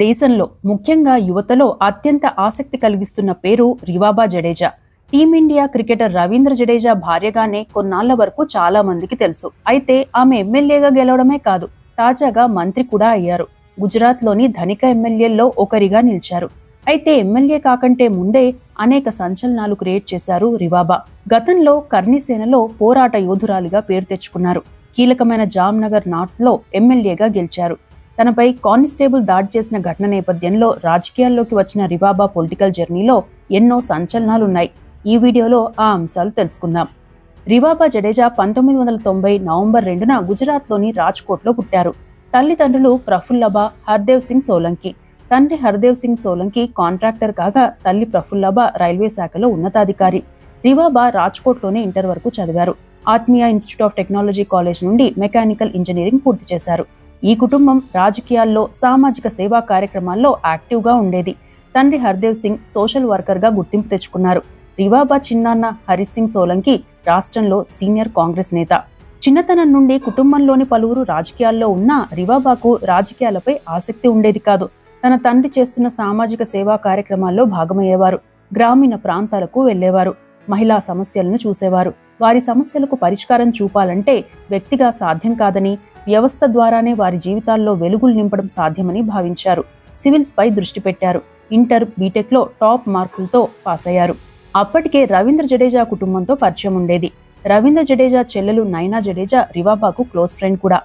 దేశంలో ముఖ్యంగా యువతలో అత్యంత ఆసక్తి కలిగిస్తున్న పేరు రివాబా జడేజా. టీమిండియా క్రికెటర్ రవీంద్ర జడేజా భార్యగానే కొన్నాళ్ల వరకు చాలా మందికి తెలుసు. అయితే ఆమె ఎమ్మెల్యేగా గెలవడమే కాదు, తాజాగా మంత్రి కూడా అయ్యారు. గుజరాత్లోని ధనిక ఎమ్మెల్యేల్లో ఒకరిగా నిలిచారు. అయితే ఎమ్మెల్యే కాకంటే ముందే అనేక సంచలనాలు క్రియేట్ చేశారు రివాబా. గతంలో కర్ని సేనలో పోరాట యోధురాలిగా పేరు తెచ్చుకున్నారు. కీలకమైన జామ్నగర్ నార్త్లో ఎమ్మెల్యేగా గెలిచారు. తనపై కానిస్టేబుల్ దాడి చేసిన ఘటన నేపథ్యంలో రాజకీయాల్లోకి వచ్చిన రివాబా పొలిటికల్ జర్నీలో ఎన్నో సంచలనాలున్నాయి. ఈ వీడియోలో ఆ అంశాలు తెలుసుకుందాం. రివాబా జడేజా 1990 నవంబర్ 2న గుజరాత్లోని రాజ్కోట్లో పుట్టారు. తల్లిదండ్రులు ప్రఫుల్లబా, హర్దేవ్ సింగ్ సోలంకి. తండ్రి హర్దేవ్ సింగ్ సోలంకి కాంట్రాక్టర్ కాగా తల్లి ప్రఫుల్లబా రైల్వే శాఖలో ఉన్నతాధికారి. రివాబా రాజ్కోట్లోనే ఇంటర్ వరకు చదివారు. ఆత్మీయ ఇన్స్టిట్యూట్ ఆఫ్ టెక్నాలజీ కాలేజ్ నుండి మెకానికల్ ఇంజనీరింగ్ పూర్తి చేశారు. ఈ కుటుంబం రాజకీయాల్లో, సామాజిక సేవా కార్యక్రమాల్లో యాక్టివ్గా ఉండేది. తండ్రి హర్దేవ్ సింగ్ సోషల్ వర్కర్గా గుర్తింపు తెచ్చుకున్నారు. రివాబా చిన్నాన్న హరీష్ సింగ్ సోలంకి రాష్ట్రంలో సీనియర్ కాంగ్రెస్ నేత. చిన్నతనం నుండి కుటుంబంలోని పలువురు రాజకీయాల్లో ఉన్నా రివాబాకు రాజకీయాలపై ఆసక్తి ఉండేది కాదు. తన తండ్రి చేస్తున్న సామాజిక సేవా కార్యక్రమాల్లో భాగమయ్యేవారు. గ్రామీణ ప్రాంతాలకు వెళ్లేవారు. మహిళా సమస్యలను చూసేవారు. వారి సమస్యలకు పరిష్కారం చూపాలంటే వ్యక్తిగా సాధ్యం కాదని, వ్యవస్థ ద్వారానే వారి జీవితాల్లో వెలుగులు నింపడం సాధ్యమని భావించారు. సివిల్స్ పై దృష్టి పెట్టారు. ఇంటర్, బీటెక్లో టాప్ మార్కులతో పాస్ అయ్యారు. అప్పటికే రవీంద్ర జడేజా కుటుంబంతో పరిచయం ఉండేది. రవీంద్ర జడేజా చెల్లెలు నైనా జడేజా రివాబాకు క్లోజ్ ఫ్రెండ్ కూడా.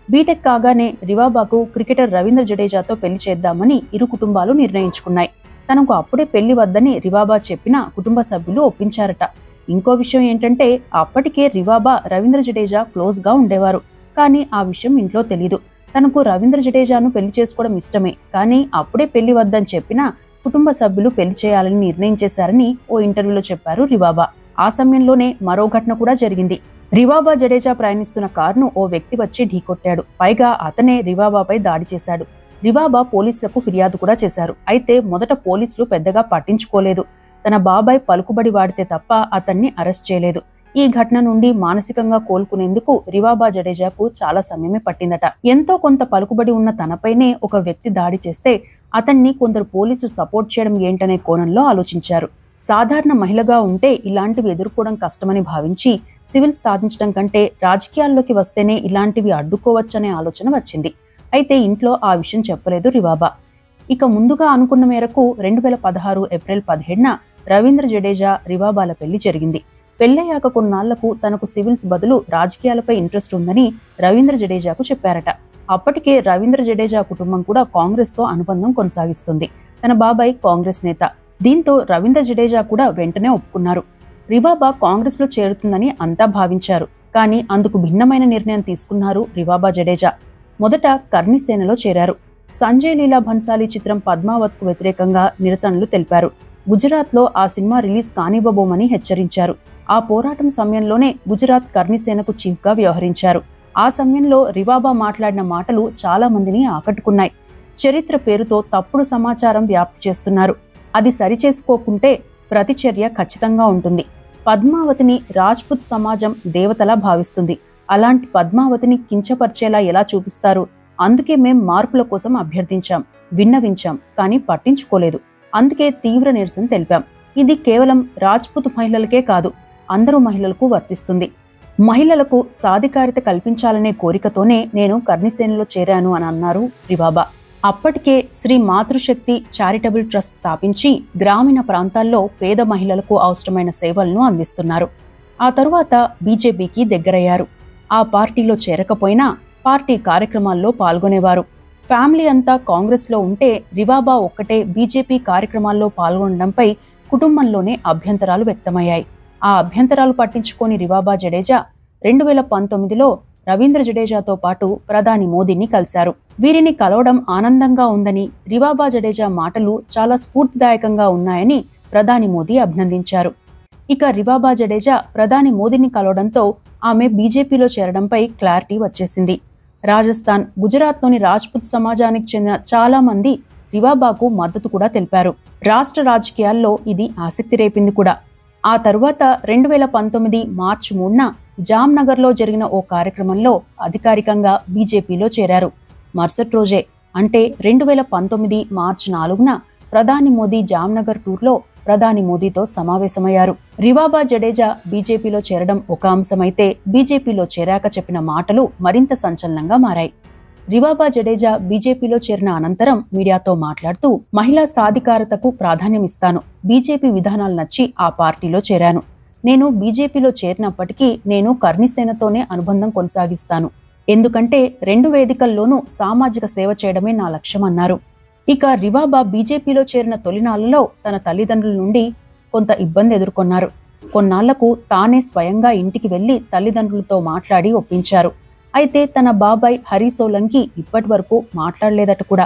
బీటెక్ కాగానే రివాబాకు క్రికెటర్ రవీంద్ర జడేజాతో పెళ్లి చేద్దామని ఇరు కుటుంబాలు నిర్ణయించుకున్నాయి. తనకు అప్పుడే పెళ్లి వద్దని రివాబా చెప్పినా కుటుంబ సభ్యులు ఒప్పించారట. ఇంకో విషయం ఏంటంటే అప్పటికే రివాబా, రవీంద్ర జడేజా క్లోజ్గా ఉండేవారు. కానీ ఆ విషయం ఇంట్లో తెలీదు. తనకు రవీంద్ర జడేజాను పెళ్లి చేసుకోవడం ఇష్టమే, కానీ అప్పుడే పెళ్లి వద్దని చెప్పినా కుటుంబ సభ్యులు పెళ్లి చేయాలని నిర్ణయించేశారని ఓ ఇంటర్వ్యూలో చెప్పారు రివాబా. ఆ సమయంలోనే మరో ఘటన కూడా జరిగింది. రివాబా జడేజా ప్రయాణిస్తున్న కారును ఓ వ్యక్తి వచ్చి ఢీకొట్టాడు. పైగా అతనే రివాబాపై దాడి చేశాడు. రివాబా పోలీసులకు ఫిర్యాదు కూడా చేశారు. అయితే మొదట పోలీసులు పెద్దగా పట్టించుకోలేదు. తన బాబాయ్ పలుకుబడి వాడితే తప్ప అతన్ని అరెస్ట్ చేయలేదు. ఈ ఘటన నుండి మానసికంగా కోలుకునేందుకు రివాబా జడేజాకు చాలా సమయమే పట్టిందట. ఎంతో కొంత పలుకుబడి ఉన్న తనపైనే ఒక వ్యక్తి దాడి చేస్తే అతన్ని కొందరు పోలీసులు సపోర్ట్ చేయడం ఏంటనే కోణంలో ఆలోచించారు. సాధారణ మహిళగా ఉంటే ఇలాంటివి ఎదుర్కోవడం కష్టమని భావించి సివిల్స్ సాధించడం కంటే రాజకీయాల్లోకి వస్తేనే ఇలాంటివి అడ్డుకోవచ్చనే ఆలోచన వచ్చింది. అయితే ఇంట్లో ఆ విషయం చెప్పలేదు రివాబా. ఇక ముందుగా అనుకున్న మేరకు 2016 ఏప్రిల్ 17న రవీంద్ర జడేజా, రివాబాల పెళ్లి జరిగింది. పెళ్లయ్యాక కొన్నాళ్లకు తనకు సివిల్స్ బదులు రాజకీయాలపై ఇంట్రెస్ట్ ఉందని రవీంద్ర జడేజాకు చెప్పారట. అప్పటికే రవీంద్ర జడేజా కుటుంబం కూడా కాంగ్రెస్తో అనుబంధం కొనసాగిస్తుంది. తన బాబాయ్ కాంగ్రెస్ నేత. దీంతో రవీంద్ర జడేజా కూడా వెంటనే ఒప్పుకున్నారు. రివాబా కాంగ్రెస్లో చేరుతుందని అంతా భావించారు. కానీ అందుకు భిన్నమైన నిర్ణయం తీసుకున్నారు రివాబా జడేజా. మొదట కర్ని సేనలో చేరారు. సంజయ్ లీలా భన్సాలీ చిత్రం పద్మావత్కు వ్యతిరేకంగా నిరసనలు తెలిపారు. గుజరాత్లో ఆ సినిమా రిలీజ్ కానివ్వబోమని హెచ్చరించారు. ఆ పోరాటం సమయంలోనే గుజరాత్ కర్ని సేనకు చీఫ్గా వ్యవహరించారు. ఆ సమయంలో రివాబా మాట్లాడిన మాటలు చాలా మందిని ఆకట్టుకున్నాయి. చరిత్ర పేరుతో తప్పుడు సమాచారం వ్యాప్తి చేస్తున్నారు. అది సరిచేసుకోకుంటే ప్రతిచర్య ఖచ్చితంగా ఉంటుంది. పద్మావతిని రాజ్పుత్ సమాజం దేవతలా భావిస్తుంది. అలాంటి పద్మావతిని కించపరిచేలా ఎలా చూపిస్తారు? అందుకే మేం మార్పుల కోసం అభ్యర్థించాం, విన్నవించాం, కానీ పట్టించుకోలేదు. అందుకే తీవ్ర నిరసన తెలిపాం. ఇది కేవలం రాజ్పుత్ మహిళలకే కాదు, అందరూ మహిళలకు వర్తిస్తుంది. మహిళలకు సాధికారిత కల్పించాలనే కోరికతోనే నేను కర్నిసేనలో చేరాను అని అన్నారు రివాబా. అప్పటికే శ్రీ మాతృశక్తి చారిటబుల్ ట్రస్ట్ స్థాపించి గ్రామీణ ప్రాంతాల్లో పేద మహిళలకు అవసరమైన సేవలను అందిస్తున్నారు. ఆ తరువాత బీజేపీకి దగ్గరయ్యారు. ఆ పార్టీలో చేరకపోయినా పార్టీ కార్యక్రమాల్లో పాల్గొనేవారు. ఫ్యామిలీ అంతా కాంగ్రెస్లో ఉంటే రివాబా ఒక్కటే బీజేపీ కార్యక్రమాల్లో పాల్గొనడంపై కుటుంబంలోనే అభ్యంతరాలు వ్యక్తమయ్యాయి. ఆ అభ్యంతరాలు పట్టించుకోని రివాబా జడేజా 2019లో రవీంద్ర జడేజాతో పాటు ప్రధాని మోదీని కలిశారు. వీరిని కలవడం ఆనందంగా ఉందని, రివాబా జడేజా మాటలు చాలా స్ఫూర్తిదాయకంగా ఉన్నాయని ప్రధాని మోదీ అభినందించారు. ఇక రివాబా జడేజా ప్రధాని మోదీని కలవడంతో ఆమె బీజేపీలో చేరడంపై క్లారిటీ వచ్చేసింది. రాజస్థాన్, గుజరాత్లోని రాజ్పుత్ సమాజానికి చెందిన చాలా మంది రివాబాకు మద్దతు కూడా తెలిపారు. రాష్ట్ర రాజకీయాల్లో ఇది ఆసక్తి రేపింది కూడా. ఆ తరువాత 2019 మార్చి 3న జామ్నగర్లో జరిగిన ఓ కార్యక్రమంలో అధికారికంగా బీజేపీలో చేరారు. మరుసటి రోజే అంటే 2019 మార్చి 4న ప్రధాని మోదీ జామ్నగర్ టూర్లో ప్రధాని మోదీతో సమావేశమయ్యారు. రివాబా జడేజా బీజేపీలో చేరడం ఒక అంశమైతే బీజేపీలో చేరాక చెప్పిన మాటలు మరింత సంచలనంగా మారాయి. రివాబా జడేజా బీజేపీలో చేరిన అనంతరం మీడియాతో మాట్లాడుతూ, మహిళా సాధికారతకు ప్రాధాన్యమిస్తాను. బీజేపీ విధానాలు నచ్చి ఆ పార్టీలో చేరాను. నేను బీజేపీలో చేరినప్పటికీ నేను కర్ణిసేనతోనే అనుబంధం కొనసాగిస్తాను. ఎందుకంటే 2 వేదికల్లోనూ సామాజిక సేవ చేయడమే నా లక్ష్యమన్నారు. ఇక రివాబా బీజేపీలో చేరిన తొలినాళ్లలో తన తల్లిదండ్రుల నుండి కొంత ఇబ్బంది ఎదుర్కొన్నారు. కొన్నాళ్లకు తానే స్వయంగా ఇంటికి వెళ్లి తల్లిదండ్రులతో మాట్లాడి ఒప్పించారు. అయితే తన బాబాయ్ హరి సోలంకి ఇప్పటి వరకు మాట్లాడలేదట కూడా.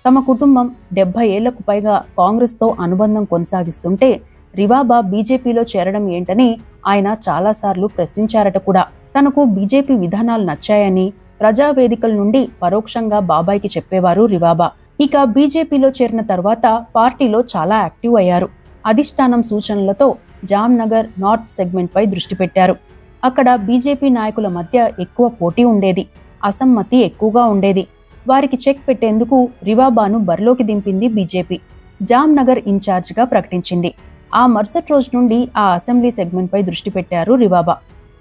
తమ కుటుంబం 70 ఏళ్లకు పైగా కాంగ్రెస్తో అనుబంధం కొనసాగిస్తుంటే రివాబా బీజేపీలో చేరడం ఏంటని ఆయన చాలాసార్లు ప్రశ్నించారట కూడా. తనకు బీజేపీ విధానాలు నచ్చాయని ప్రజావేదికల నుండి పరోక్షంగా బాబాయ్కి చెప్పేవారు రివాబా. ఇక బీజేపీలో చేరిన తర్వాత పార్టీలో చాలా యాక్టివ్ అయ్యారు. అధిష్టానం సూచనలతో జామ్నగర్ నార్త్ సెగ్మెంట్ పై దృష్టి పెట్టారు. అక్కడ బీజేపీ నాయకుల మధ్య ఎక్కువ పోటీ ఉండేది, అసమ్మతి ఎక్కువగా ఉండేది. వారికి చెక్ పెట్టేందుకు రివాబాను బరిలోకి దింపింది బీజేపీ. జామ్నగర్ ఇన్ఛార్జిగా ప్రకటించింది. ఆ మరుసటి రోజు నుండి ఆ అసెంబ్లీ సెగ్మెంట్ పై దృష్టి పెట్టారు రివాబా.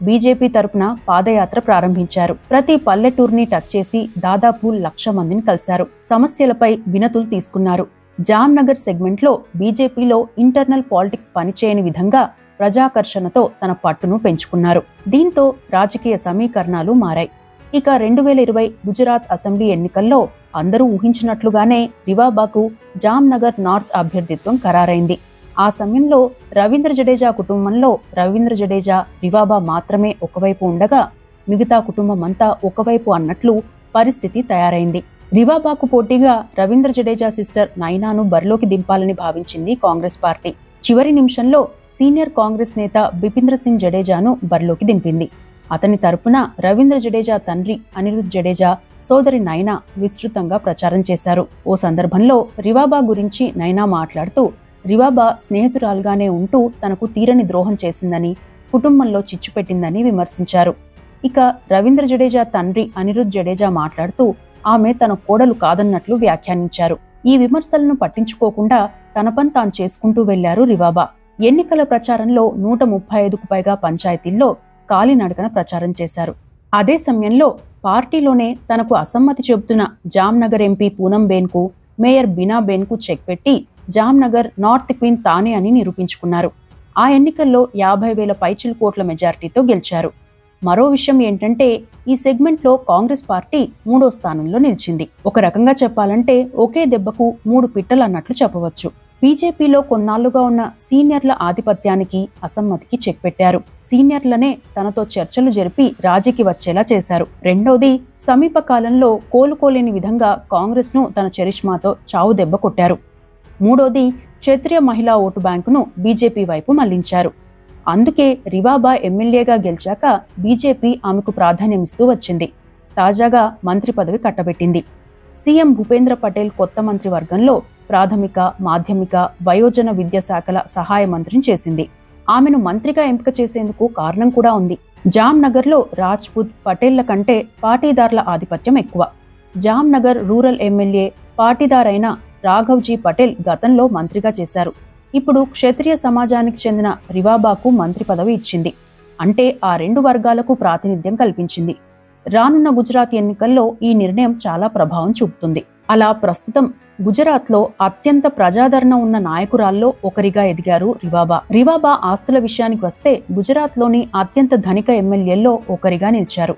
బీజేపీ తరపున పాదయాత్ర ప్రారంభించారు. ప్రతి పల్లెటూర్ని టచ్ చేసి దాదాపు 1,00,000 మందిని కలిశారు. సమస్యలపై వినతులు తీసుకున్నారు. జామ్నగర్ సెగ్మెంట్లో బీజేపీలో ఇంటర్నల్ పాలిటిక్స్ పనిచేయని విధంగా ప్రజాకర్షణతో తన పట్టును పెంచుకున్నారు. దీంతో రాజకీయ సమీకరణాలు మారాయి. ఇక 2020 గుజరాత్ అసెంబ్లీ ఎన్నికల్లో అందరూ ఊహించినట్లుగానే రివాబాకు జామ్నగర్ నార్త్ అభ్యర్థిత్వం ఖరారైంది. ఆ సమయంలో రవీంద్ర జడేజా కుటుంబంలో రవీంద్ర జడేజా, రివాబా మాత్రమే ఒకవైపు ఉండగా మిగతా కుటుంబం అంతా ఒకవైపు అన్నట్లు పరిస్థితి తయారైంది. రివాబాకు పోటీగా రవీంద్ర జడేజా సిస్టర్ నైనాను బరిలోకి దింపాలని భావించింది కాంగ్రెస్ పార్టీ. చివరి నిమిషంలో సీనియర్ కాంగ్రెస్ నేత బిపిన్ సింగ్ జడేజాను బరిలోకి దింపింది. అతని తరపున రవీంద్ర జడేజా తండ్రి అనిరుద్ జడేజా, సోదరి నైనా విస్తృతంగా ప్రచారం చేశారు. ఓ సందర్భంలో రివాబా గురించి నైనా మాట్లాడుతూ, రివాబా స్నేహితురాలుగానే ఉంటూ తనకు తీరని ద్రోహం చేసిందని, కుటుంబంలో చిచ్చు పెట్టిందని విమర్శించారు. ఇక రవీంద్ర జడేజా తండ్రి అనిరుద్ జడేజా మాట్లాడుతూ ఆమె తన కోడలు కాదన్నట్లు వ్యాఖ్యానించారు. ఈ విమర్శలను పట్టించుకోకుండా తన పని తాను చేసుకుంటూ వెళ్లారు రివాబా. ఎన్నికల ప్రచారంలో 135కు పైగా పంచాయతీల్లో కాలినడకన ప్రచారం చేశారు. అదే సమయంలో పార్టీలోనే తనకు అసమ్మతి చెబుతున్న జామ్నగర్ ఎంపీ పూనంబేన్కు, మేయర్ బీనాబేన్కు చెక్ పెట్టి జామ్నగర్ నార్త్ క్వీన్ తానే అని నిరూపించుకున్నారు. ఆ ఎన్నికల్లో 50,000 పైచిలు కోట్ల మెజార్టీతో గెలిచారు. మరో విషయం ఏంటంటే ఈ సెగ్మెంట్లో కాంగ్రెస్ పార్టీ 3వ స్థానంలో నిలిచింది. ఒక రకంగా చెప్పాలంటే ఒకే దెబ్బకు 3 పిట్టలు అన్నట్లు చెప్పవచ్చు. బీజేపీలో కొన్నాళ్లుగా ఉన్న సీనియర్ల ఆధిపత్యానికి, అసమ్మతికి చెక్ పెట్టారు. సీనియర్లనే తనతో చర్చలు జరిపి రాజీకి వచ్చేలా చేశారు. రెండోది, సమీప కాలంలో కోలుకోలేని విధంగా కాంగ్రెస్ను తన చరిష్మాతో చావు దెబ్బ కొట్టారు. మూడోది, క్షత్రియ మహిళా ఓటు బ్యాంకును బీజేపీ వైపు మళ్లించారు. అందుకే రివాబా ఎమ్మెల్యేగా గెలిచాక బీజేపీ ఆమెకు ప్రాధాన్యమిస్తూ వచ్చింది. తాజాగా మంత్రి పదవి కట్టబెట్టింది. సీఎం భూపేంద్ర పటేల్ కొత్త మంత్రి వర్గంలో ప్రాథమిక, మాధ్యమిక, వయోజన విద్యాశాఖల సహాయ మంత్రిని చేసింది. ఆమెను మంత్రిగా ఎంపిక చేసేందుకు కారణం కూడా ఉంది. జామ్నగర్లో రాజ్పుత్, పటేళ్ల కంటే పాటీదార్ల ఆధిపత్యం ఎక్కువ. జామ్నగర్ రూరల్ ఎమ్మెల్యే పాటీదారైన రాఘవ్జీ పటేల్ గతంలో మంత్రిగా చేశారు. ఇప్పుడు క్షత్రియ సమాజానికి చెందిన రివాబాకు మంత్రి పదవి ఇచ్చింది. అంటే ఆ 2 వర్గాలకు ప్రాతినిధ్యం కల్పించింది. రానున్న గుజరాత్ ఎన్నికల్లో ఈ నిర్ణయం చాలా ప్రభావం చూపుతుంది. అలా ప్రస్తుతం గుజరాత్లో అత్యంత ప్రజాదరణ ఉన్న నాయకురాల్లో ఒకరిగా ఎదిగారు రివాబా. రివాబా ఆస్తుల విషయానికి వస్తే గుజరాత్లోని అత్యంత ధనిక ఎమ్మెల్యేల్లో ఒకరిగా నిలిచారు.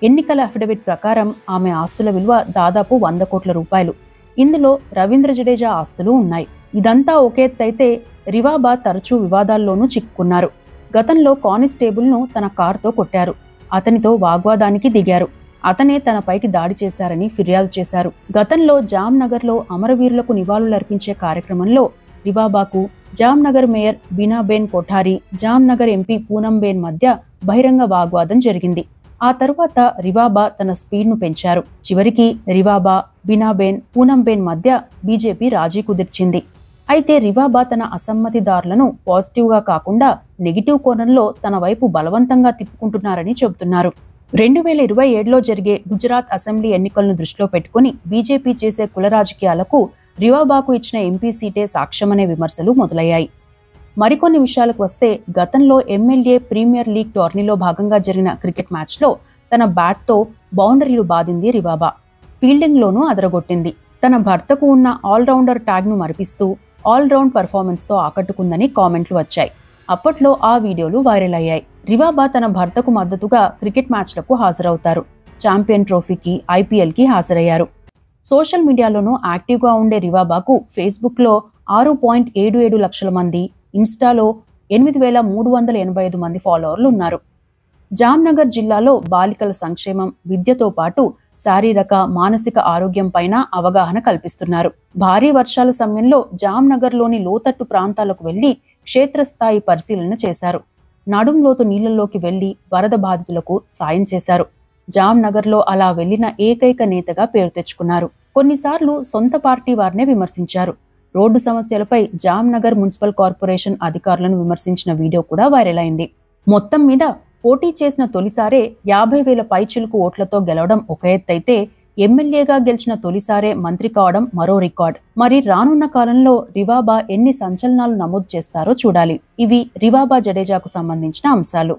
ఎన్నికల అఫిడవిట్ ప్రకారం ఆమె ఆస్తుల విలువ దాదాపు 100 కోట్ల రూపాయలు. ఇందులో రవీంద్ర జడేజా ఆస్తులు ఉన్నాయి. ఇదంతా ఒకేత్తైతే రివాబా తరచూ వివాదాల్లోనూ చిక్కుకున్నారు. గతంలో కానిస్టేబుల్ను తన కారుతో కొట్టారు. అతనితో వాగ్వాదానికి దిగారు. అతనే తనపైకి దాడి చేశారని ఫిర్యాదు చేశారు. గతంలో జామ్నగర్లో అమరవీరులకు నివాళులర్పించే కార్యక్రమంలో రివాబాకు జామ్నగర్ మేయర్ బీనాబేన్ కోఠారీ, జామ్నగర్ ఎంపీ పూనంబేన్ మధ్య బహిరంగ వాగ్వాదం జరిగింది. ఆ తరువాత రివాబా తన స్పీడ్ను పెంచారు. చివరికి రివాబా, బీనాబేన్, పూనంబేన్ మధ్య బీజేపీ రాజీ కుదిర్చింది. అయితే రివాబా తన అసమ్మతిదారులను పాజిటివ్గా కాకుండా నెగిటివ్ కోణంలో తన వైపు బలవంతంగా తిప్పుకుంటున్నారని చెబుతున్నారు. 2027లో జరిగే గుజరాత్ అసెంబ్లీ ఎన్నికలను దృష్టిలో పెట్టుకుని బీజేపీ చేసే కుల రాజకీయాలకు రివాబాకు ఇచ్చిన ఎంపీ సీటే సాక్ష్యమనే విమర్శలు మొదలయ్యాయి. మరికొన్ని విషయాలకు వస్తే, గతంలో ఎమ్మెల్యే ప్రీమియర్ లీగ్ టోర్నీలో భాగంగా జరిగిన క్రికెట్ మ్యాచ్లో తన బ్యాట్తో బౌండరీలు బాదింది రివాబా. ఫీల్డింగ్లోనూ అదరగొట్టింది. తన భర్తకు ఉన్న ఆల్రౌండర్ ట్యాగ్ను మరిపిస్తూ ఆల్రౌండ్ పర్ఫార్మెన్స్తో ఆకట్టుకుందని కామెంట్లు వచ్చాయి. అప్పట్లో ఆ వీడియోలు వైరల్ అయ్యాయి. రివాబా తన భర్తకు మద్దతుగా క్రికెట్ మ్యాచ్లకు హాజరవుతారు. ఛాంపియన్ ట్రోఫీకి, ఐపీఎల్కి హాజరయ్యారు. సోషల్ మీడియాలోనూ యాక్టివ్గా ఉండే రివాబాకు ఫేస్బుక్లో 6.77 లక్షల మంది, ఇన్స్టాలో 8,385 మంది ఫాలోవర్లు ఉన్నారు. జామ్నగర్ జిల్లాలో బాలికల సంక్షేమం, విద్యతో పాటు శారీరక, మానసిక ఆరోగ్యం పైన అవగాహన కల్పిస్తున్నారు. భారీ వర్షాల సమయంలో జామ్నగర్లోని లోతట్టు ప్రాంతాలకు వెళ్లి క్షేత్రస్థాయి పరిశీలన చేశారు. నడుంలోతు నీళ్లలోకి వెళ్లి వరద బాధితులకు సాయం చేశారు. జామ్నగర్లో అలా వెళ్లిన ఏకైక నేతగా పేరు తెచ్చుకున్నారు. కొన్నిసార్లు సొంత పార్టీ వారినే విమర్శించారు. రోడ్డు సమస్యలపై జామ్నగర్ మున్సిపల్ కార్పొరేషన్ అధికారులను విమర్శించిన వీడియో కూడా వైరల్ అయింది. మొత్తం మీద పోటీ చేసిన తొలిసారే 50,000 పైచిలుకు ఓట్లతో గెలవడం ఒక ఎత్తైతే, ఎమ్మెల్యేగా గెలిచిన తొలిసారే మంత్రి కావడం మరో రికార్డ్. మరి రానున్న కాలంలో రివాబా ఎన్ని సంచలనాలు నమోదు చేస్తారో చూడాలి. ఇవి రివాబా జడేజాకు సంబంధించిన అంశాలు.